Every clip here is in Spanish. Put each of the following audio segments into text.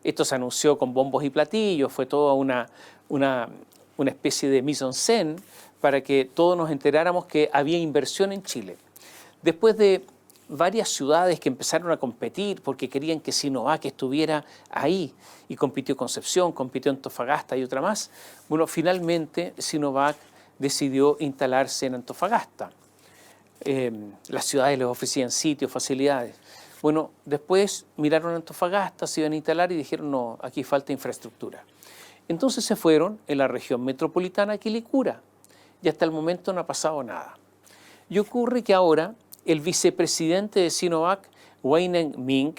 Esto se anunció con bombos y platillos, fue toda una especie de mise en scène para que todos nos enteráramos que había inversión en Chile. Después de varias ciudades que empezaron a competir porque querían que Sinovac estuviera ahí, y compitió Concepción, compitió Antofagasta y otra más, bueno, finalmente Sinovac decidió instalarse en Antofagasta. Las ciudades les ofrecían sitios, facilidades. Bueno, después miraron a Antofagasta, se iban a instalar y dijeron, no, aquí falta infraestructura. Entonces se fueron en la región metropolitana a Quilicura y hasta el momento no ha pasado nada. Y ocurre que ahora el vicepresidente de Sinovac, Weinen Ming,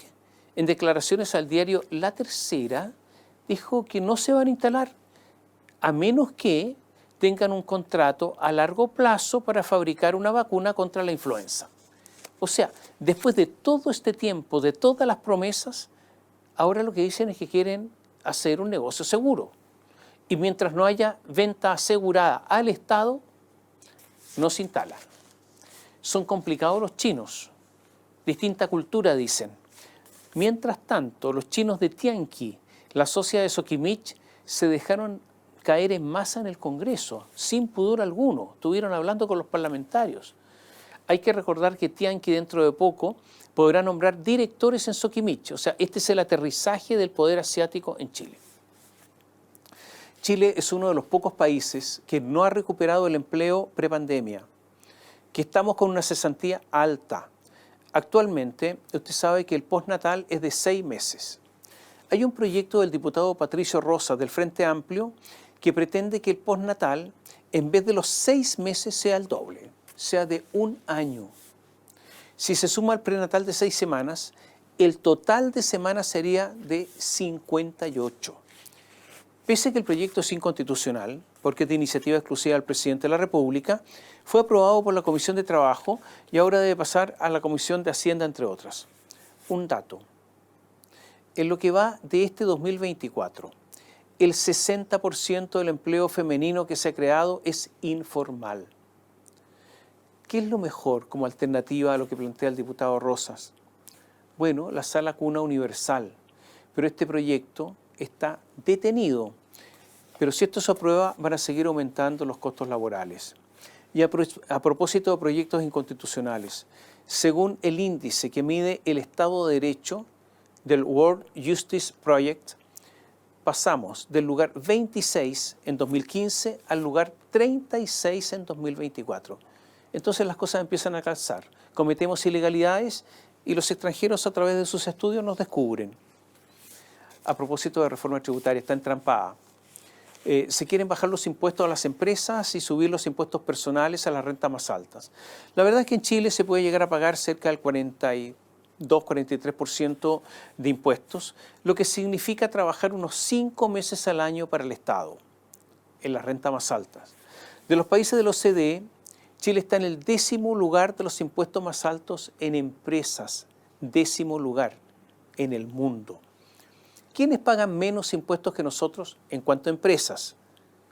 en declaraciones al diario La Tercera, dijo que no se van a instalar a menos que tengan un contrato a largo plazo para fabricar una vacuna contra la influenza. O sea, después de todo este tiempo, de todas las promesas, ahora lo que dicen es que quieren hacer un negocio seguro. Y mientras no haya venta asegurada al Estado, no se instala. Son complicados los chinos. Distinta cultura, dicen. Mientras tanto, los chinos de Tianqi, la sociedad de Sokimich, se dejaron caer en masa en el Congreso, sin pudor alguno. Estuvieron hablando con los parlamentarios. Hay que recordar que Tianqi dentro de poco podrá nombrar directores en Sokimich. O sea, este es el aterrizaje del poder asiático en Chile. Chile es uno de los pocos países que no ha recuperado el empleo prepandemia, que estamos con una cesantía alta. Actualmente, usted sabe que el postnatal es de 6 meses. Hay un proyecto del diputado Patricio Rosas del Frente Amplio que pretende que el postnatal, en vez de los 6 meses, sea el doble, sea de 1 año. Si se suma al prenatal de 6 semanas, el total de semanas sería de 58. Pese a que el proyecto es inconstitucional, porque es de iniciativa exclusiva del presidente de la República, fue aprobado por la Comisión de Trabajo y ahora debe pasar a la Comisión de Hacienda, entre otras. Un dato. En lo que va de este 2024, el 60% del empleo femenino que se ha creado es informal. ¿Qué es lo mejor como alternativa a lo que plantea el diputado Rosas? Bueno, la sala cuna universal, pero este proyecto está detenido. Pero si esto se aprueba, van a seguir aumentando los costos laborales. Y a propósito de proyectos inconstitucionales, según el índice que mide el Estado de Derecho del World Justice Project, pasamos del lugar 26 en 2015 al lugar 36 en 2024. Entonces las cosas empiezan a calzar. Cometemos ilegalidades y los extranjeros a través de sus estudios nos descubren. A propósito de reforma tributaria, está entrampada. Se quieren bajar los impuestos a las empresas y subir los impuestos personales a las rentas más altas. La verdad es que en Chile se puede llegar a pagar cerca del 42-43% de impuestos, lo que significa trabajar unos 5 meses al año para el Estado, en las rentas más altas. De los países de la OCDE, Chile está en el 10º lugar de los impuestos más altos en empresas, 10º lugar en el mundo. ¿Quiénes pagan menos impuestos que nosotros en cuanto a empresas?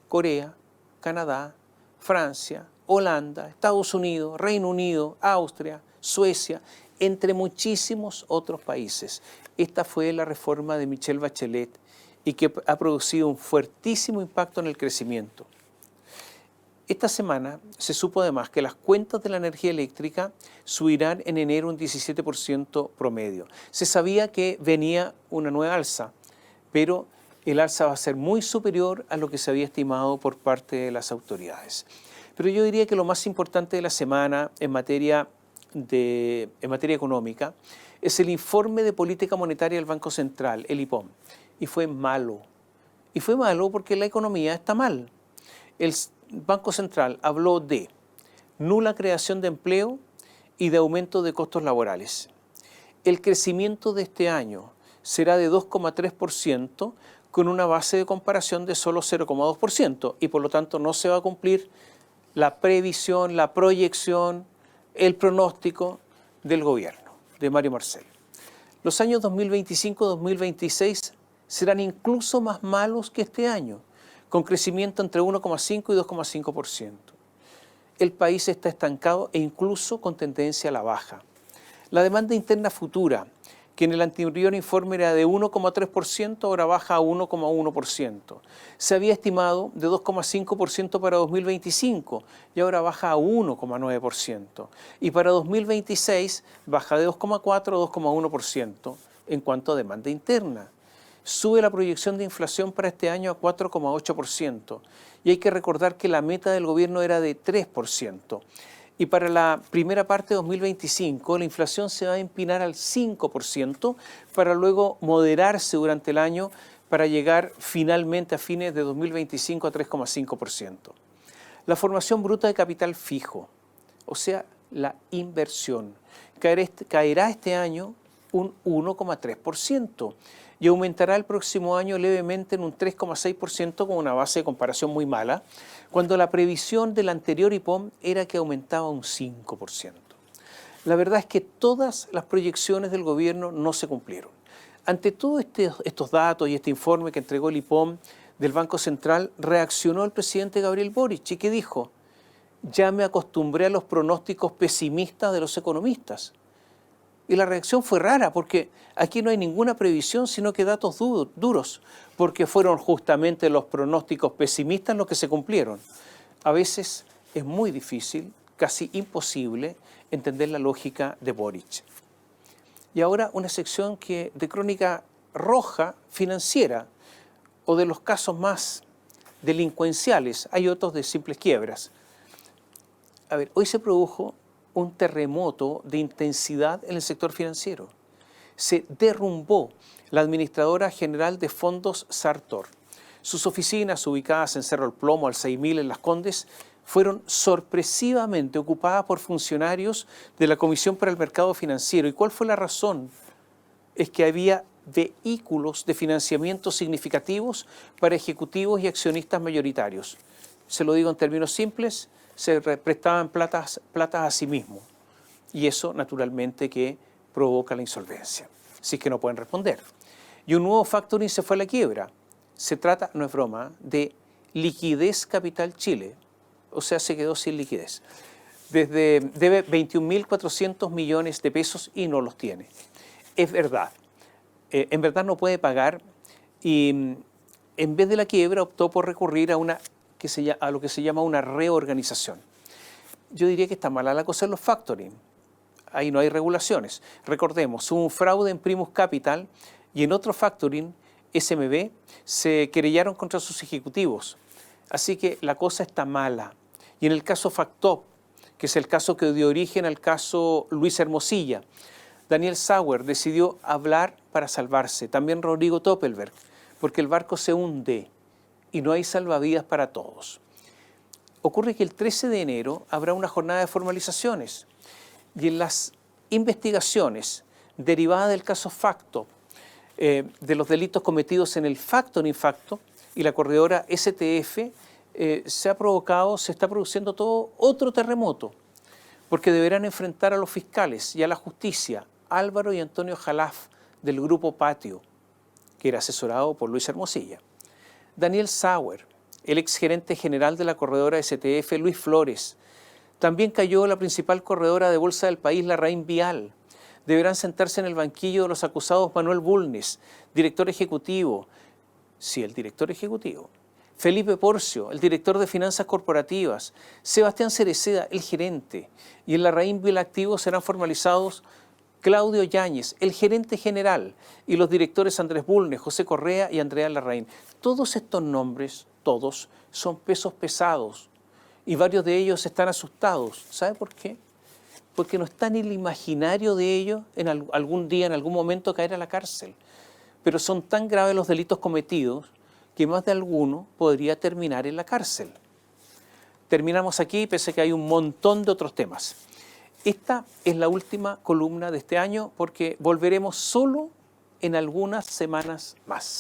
Corea, Canadá, Francia, Holanda, Estados Unidos, Reino Unido, Austria, Suecia, entre muchísimos otros países. Esta fue la reforma de Michelle Bachelet y que ha producido un fuertísimo impacto en el crecimiento. Esta semana se supo además que las cuentas de la energía eléctrica subirán en enero un 17% promedio. Se sabía que venía una nueva alza, pero el alza va a ser muy superior a lo que se había estimado por parte de las autoridades. Pero yo diría que lo más importante de la semana en materia económica es el informe de política monetaria del Banco Central, el IPOM, y fue malo. Y fue malo porque la economía está mal. El Banco Central habló de nula creación de empleo y de aumento de costos laborales. El crecimiento de este año será de 2,3% con una base de comparación de solo 0,2% y por lo tanto no se va a cumplir la previsión, la proyección, el pronóstico del gobierno de Mario Marcel. Los años 2025-2026 serán incluso más malos que este año, con crecimiento entre 1,5 y 2,5%. El país está estancado e incluso con tendencia a la baja. La demanda interna futura, que en el anterior informe era de 1,3%, ahora baja a 1,1%. Se había estimado de 2,5% para 2025 y ahora baja a 1,9%. Y para 2026 baja de 2,4% a 2,1% en cuanto a demanda interna. Sube la proyección de inflación para este año a 4,8%. Y hay que recordar que la meta del gobierno era de 3%. Y para la primera parte de 2025 la inflación se va a empinar al 5% para luego moderarse durante el año para llegar finalmente a fines de 2025 a 3,5%. La formación bruta de capital fijo, o sea, la inversión, caerá este año un 1,3% y aumentará el próximo año levemente en un 3,6% con una base de comparación muy mala, cuando la previsión del anterior IPOM era que aumentaba un 5%. La verdad es que todas las proyecciones del gobierno no se cumplieron. Ante todos estos datos y este informe que entregó el IPOM del Banco Central, reaccionó el presidente Gabriel Boric y que dijo: ya me acostumbré a los pronósticos pesimistas de los economistas. Y la reacción fue rara, porque aquí no hay ninguna previsión, sino que datos duros, porque fueron justamente los pronósticos pesimistas los que se cumplieron. A veces es muy difícil, casi imposible, entender la lógica de Boric. Y ahora una sección de crónica roja financiera, o de los casos más delincuenciales, hay otros de simples quiebras. A ver, hoy se produjo un terremoto de intensidad en el sector financiero. Se derrumbó la administradora general de fondos Sartor. Sus oficinas, ubicadas en Cerro El Plomo, al 6000 en Las Condes, fueron sorpresivamente ocupadas por funcionarios de la Comisión para el Mercado Financiero. ¿Y cuál fue la razón? Es que había vehículos de financiamiento significativos para ejecutivos y accionistas mayoritarios. Se lo digo en términos simples: se prestaban platas a sí mismos. Y eso, naturalmente, que provoca la insolvencia, si es que no pueden responder. Y un nuevo factoring se fue a la quiebra. Se trata, no es broma, de Liquidez Capital Chile. O sea, se quedó sin liquidez. Debe 21.400 millones de pesos y no los tiene. Es verdad. En verdad no puede pagar y en vez de la quiebra optó por recurrir a lo que se llama una reorganización. Yo diría que está mala la cosa en los factoring. Ahí no hay regulaciones. Recordemos, hubo un fraude en Primus Capital y en otro factoring, SMB, se querellaron contra sus ejecutivos. Así que la cosa está mala. Y en el caso Factop, que es el caso que dio origen al caso Luis Hermosilla, Daniel Sauer decidió hablar para salvarse. También Rodrigo Toppelberg, porque el barco se hunde y no hay salvavidas para todos. Ocurre que el 13 de enero habrá una jornada de formalizaciones y en las investigaciones derivadas del caso Factop, de los delitos cometidos en el Factoring Factop y la corredora STF, se está produciendo todo otro terremoto, porque deberán enfrentar a los fiscales y a la justicia Álvaro y Antonio Jalaf del Grupo Patio, que era asesorado por Luis Hermosilla. Daniel Sauer, el exgerente general de la corredora STF, Luis Flores. También cayó la principal corredora de bolsa del país, Larraín Vial. Deberán sentarse en el banquillo de los acusados Manuel Bulnes, director ejecutivo. Sí, el director ejecutivo. Felipe Porcio, el director de finanzas corporativas. Sebastián Cereceda, el gerente. Y en Larraín Vial Activo serán formalizados Claudio Yáñez, el gerente general, y los directores Andrés Bulnes, José Correa y Andrea Larraín. Todos estos nombres, todos, son pesos pesados y varios de ellos están asustados. ¿Sabe por qué? Porque no está en el imaginario de ellos en algún día, en algún momento, caer a la cárcel. Pero son tan graves los delitos cometidos que más de alguno podría terminar en la cárcel. Terminamos aquí, pese a que hay un montón de otros temas. Esta es la última columna de este año porque volveremos solo en algunas semanas más.